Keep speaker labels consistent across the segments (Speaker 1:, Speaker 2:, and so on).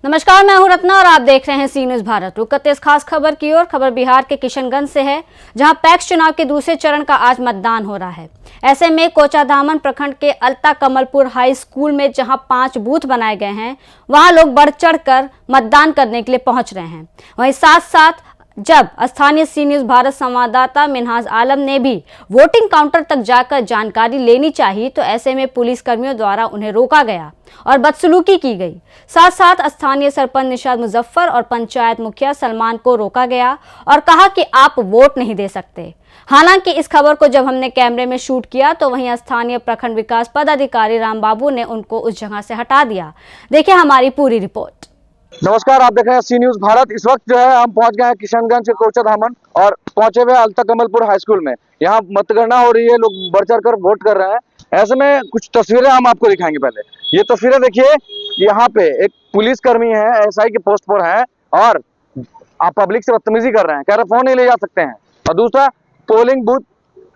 Speaker 1: नमस्कार, मैं हूं रत्ना और आप देख रहे हैं सी न्यूज भारत। रुक करते इस खास खबर की ओर। खबर बिहार के किशनगंज से है, जहां पैक्स चुनाव के दूसरे चरण का आज मतदान हो रहा है। ऐसे में कोचाधामन प्रखंड के अलता कमलपुर हाई स्कूल में जहां 5 बूथ बनाए गए हैं, वहां लोग बढ़ चढ़ कर मतदान करने के लिए पहुंच रहे हैं। वहीं साथ साथ जब स्थानीय सी न्यूज भारत संवाददाता मिनहाज आलम ने भी वोटिंग काउंटर तक जाकर जानकारी लेनी चाहिए, तो ऐसे में पुलिस कर्मियों द्वारा उन्हें रोका गया और बदसलूकी की गई। साथ साथ स्थानीय सरपंच निशाद मुजफ्फर और पंचायत मुखिया सलमान को रोका गया और कहा कि आप वोट नहीं दे सकते। हालांकि इस खबर को जब हमने कैमरे में शूट किया तो वहीं स्थानीय प्रखंड विकास पदाधिकारी राम बाबू ने उनको उस जगह से हटा दिया। देखिए हमारी पूरी रिपोर्ट।
Speaker 2: नमस्कार, आप देख रहे हैं सी न्यूज भारत। इस वक्त जो है हम पहुंच गए हैं किशनगंज के कोचाधामन और पहुंचे हुए अलता कमलपुर हाई स्कूल में। यहाँ मतगणना हो रही है, लोग बढ़ चढ़ कर वोट कर रहे हैं। ऐसे में कुछ तस्वीरें हम आपको दिखाएंगे। पहले ये तस्वीरें देखिए, यहाँ पे एक पुलिसकर्मी है, एसआई के पोस्ट पर है और आप पब्लिक से बदतमीजी कर रहे हैं, कह रहे फोन नहीं ले जा सकते हैं। और दूसरा, पोलिंग बूथ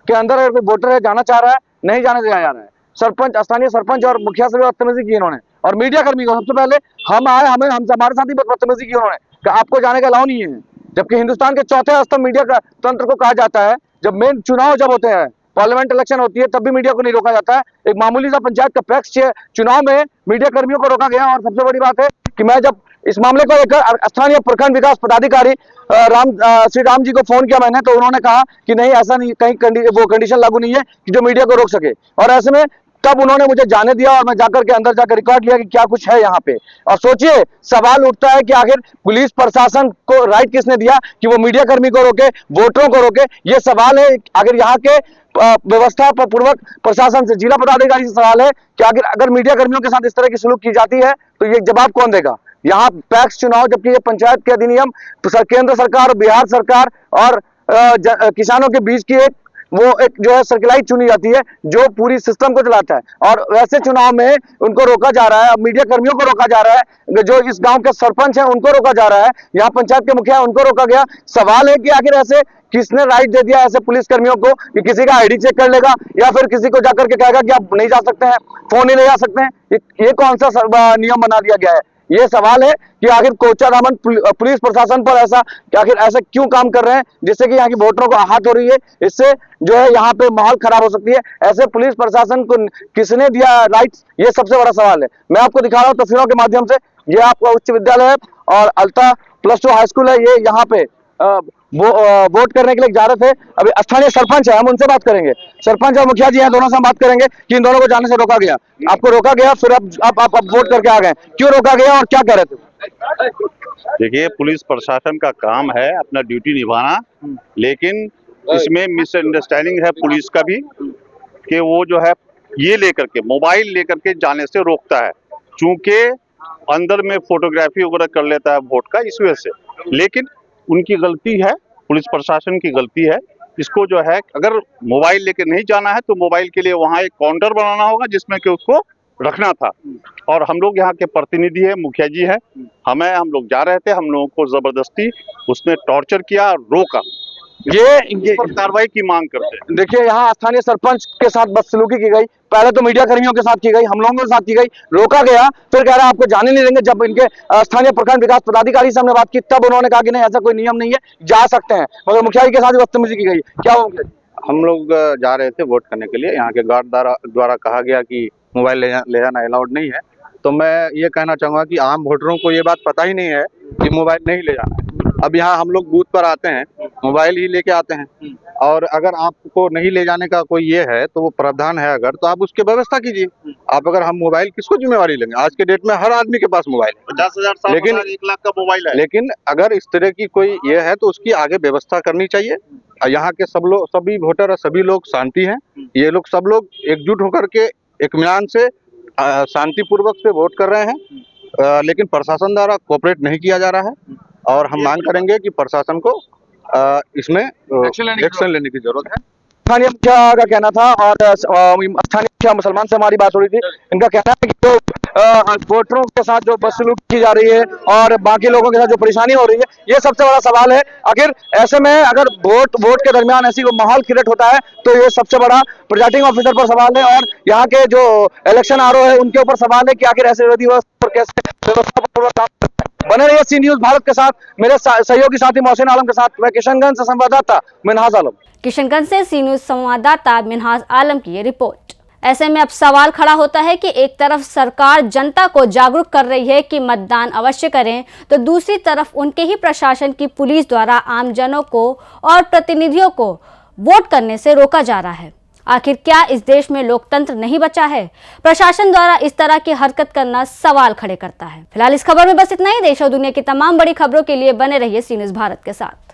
Speaker 2: के अंदर अगर कोई वोटर है जाना चाह रहा है, नहीं जाने दिया जा रहा है। सरपंच, स्थानीय सरपंच और मुखिया से भी बदतमीजी की इन्होंने। और मीडिया कर्मी को सबसे पहले हम आए, हमारे साथ ही बदतमीजी की उन्होंने कि आपको जाने का अलाउ नहीं है, जबकि हिंदुस्तान के चौथे स्तंभ मीडिया का तंत्र को कहा जाता है। जब मेन चुनाव जब होते हैं, पार्लियामेंट इलेक्शन होती है, तब भी मीडिया को नहीं रोका जाता है। एक मामूली सा पंचायत का पैक्स चुनाव में मीडिया कर्मियों को रोका गया। और सबसे बड़ी बात है कि मैं जब इस मामले को लेकर स्थानीय प्रखंड विकास पदाधिकारी श्री राम जी को फोन किया मैंने, तो उन्होंने कहा कि नहीं, ऐसा नहीं, कहीं वो कंडीशन लागू नहीं है कि जो मीडिया को रोक सके। और ऐसे में तब उन्होंने मुझे जाने दिया और मैं जाकर के अंदर जाकर रिकॉर्ड लिया कि क्या कुछ है यहाँ पे। और सोचिए, सवाल उठता है कि आखिर पुलिस प्रशासन को राइट किसने दिया कि वो मीडिया कर्मी को रोके, वोटरों को रोके। ये सवाल है। आखिर यहाँ के व्यवस्था पूर्वक प्रशासन से, जिला पदाधिकारी से सवाल है कि आखिर अगर मीडिया कर्मियों के साथ इस तरह की सलूक की जाती है तो ये जवाब कौन देगा। यहाँ पैक्स चुनाव, जबकि ये पंचायत के अधिनियम केंद्र सरकार, बिहार सरकार और किसानों के बीच की एक जो है सर्किलाइज चुनी जाती है, जो पूरी सिस्टम को चलाता है। और वैसे चुनाव में उनको रोका जा रहा है, मीडिया कर्मियों को रोका जा रहा है, जो इस गांव के सरपंच हैं उनको रोका जा रहा है, यहाँ पंचायत के मुखिया उनको रोका गया। सवाल है कि आखिर ऐसे किसने राइट दे दिया ऐसे पुलिस कर्मियों को कि किसी का आईडी चेक कर लेगा या फिर किसी को जाकर के कहेगा कि आप नहीं जा सकते हैं, फोन नहीं ले जा सकते हैं। ये कौन सा नियम बना दिया गया है। ये सवाल है कि आखिर कोचाधामन पुलिस प्रशासन पर आखिर ऐसा क्यों काम कर रहे हैं, जिससे कि यहाँ की वोटरों को आहत हो रही है। इससे जो है यहाँ पे माहौल खराब हो सकती है। ऐसे पुलिस प्रशासन को किसने दिया राइट्स, ये सबसे बड़ा सवाल है। मैं आपको दिखा रहा हूँ तस्वीरों के माध्यम से। ये आपका उच्च विद्यालय है और अलता +2 हाई स्कूल है। ये यहाँ पे वोट करने के लिए जा रहे थे। अभी स्थानीय सरपंच है, हम उनसे बात करेंगे। सरपंच और मुखिया जी हैं, दोनों से हम बात करेंगे कि इन दोनों को जाने से रोका गया। आपको रोका गया, फिर आप वोट करके आ गए, क्यों रोका गया और क्या कह रहे थे।
Speaker 3: देखिए, पुलिस प्रशासन का काम है अपना ड्यूटी निभाना, लेकिन इसमें मिसअंडरस्टैंडिंग है पुलिस का भी कि वो जो है ये लेकर के मोबाइल लेकर के जाने से रोकता है, चूंकि अंदर में फोटोग्राफी वगैरह कर लेता है वोट का, इस वजह से। लेकिन उनकी गलती है, पुलिस प्रशासन की गलती है। इसको जो है अगर मोबाइल लेके नहीं जाना है तो मोबाइल के लिए वहाँ एक काउंटर बनाना होगा जिसमें कि उसको रखना था। और हम लोग यहाँ के प्रतिनिधि है, मुखिया जी है, हम लोग जा रहे थे, हम लोगों को जबरदस्ती उसने टॉर्चर किया, रोका। ये कार्रवाई की मांग करते हैं।
Speaker 2: देखिए, यहाँ स्थानीय सरपंच के साथ बदसलूकी की गई, पहले तो मीडिया कर्मियों के साथ की गई, हम लोगों के साथ की गई, रोका गया, फिर कह रहा है आपको जाने नहीं देंगे। जब इनके स्थानीय प्रखंड विकास पदाधिकारी से हमने बात की, तब उन्होंने कहा कि नहीं, ऐसा कोई नियम नहीं है, जा सकते हैं। मगर मुखिया जी के साथ भी बदतमीजी की गई। क्या होगा?
Speaker 4: हम लोग जा रहे थे वोट करने के लिए, यहाँ के गार्ड द्वारा कहा गया कि मोबाइल ले जाना अलाउड नहीं है। तो मैं ये कहना चाहूँगा कि आम वोटरों को ये बात पता ही नहीं है कि मोबाइल नहीं ले जाना है। अब यहाँ हम लोग बूथ पर आते हैं, मोबाइल ही लेके आते हैं, और अगर आपको नहीं ले जाने का कोई ये है तो वो प्रावधान है अगर, तो आप उसकी व्यवस्था कीजिए। आप अगर हम मोबाइल किसको जिम्मेवारी लेंगे, आज के डेट में हर आदमी के पास मोबाइल है,
Speaker 3: 50,000
Speaker 4: लेकिन
Speaker 3: 1 लाख का मोबाइल है।
Speaker 4: लेकिन अगर इस तरह की कोई ये है तो उसकी आगे व्यवस्था करनी चाहिए। यहाँ के सभी वोटर और सभी लोग शांति हैं, ये लोग सब लोग एकजुट होकर के इत्मीनान से शांतिपूर्वक से वोट कर रहे हैं, लेकिन प्रशासन द्वारा कोऑपरेट नहीं किया जा रहा है। और हम मांग करेंगे कि प्रशासन को इसमें एक्शन लेने की जरूरत है।
Speaker 2: स्थानीय मुखिया का कहना था और स्थानीय मुखिया मुसलमान से हमारी बात हो रही थी। इनका कहना है कि जो वोटरों के साथ जो बदसलूकी की जा रही है और बाकी लोगों के साथ जो परेशानी हो रही है, ये सबसे बड़ा सवाल है। आखिर ऐसे में अगर वोट के दरमियान ऐसी माहौल क्रिएट होता है तो ये सबसे बड़ा प्रिजाइडिंग ऑफिसर पर सवाल है और यहाँ के जो इलेक्शन आरओ है उनके ऊपर सवाल है कि आखिर ऐसे विधि व्यवस्था पर कैसे व्यवस्थापूर्वक काम करते हैं। बने रहिए सी न्यूज भारत के साथ, मेरे सहयोगी साथी मोहसिन आलम के साथ। मैं किशनगंज से संवाददाता मिनहाज आलम।
Speaker 1: किशनगंज से सी न्यूज संवाददाता मिनहाज आलम की ये रिपोर्ट। ऐसे में अब सवाल खड़ा होता है कि एक तरफ सरकार जनता को जागरूक कर रही है कि मतदान अवश्य करें, तो दूसरी तरफ उनके ही प्रशासन की पुलिस द्वारा आमजनों को और प्रतिनिधियों को वोट करने से रोका जा रहा है। आखिर क्या इस देश में लोकतंत्र नहीं बचा है? प्रशासन द्वारा इस तरह की हरकत करना सवाल खड़े करता है। फिलहाल इस खबर में बस इतना ही। देश और दुनिया की तमाम बड़ी खबरों के लिए बने रहिए सी न्यूज भारत के साथ।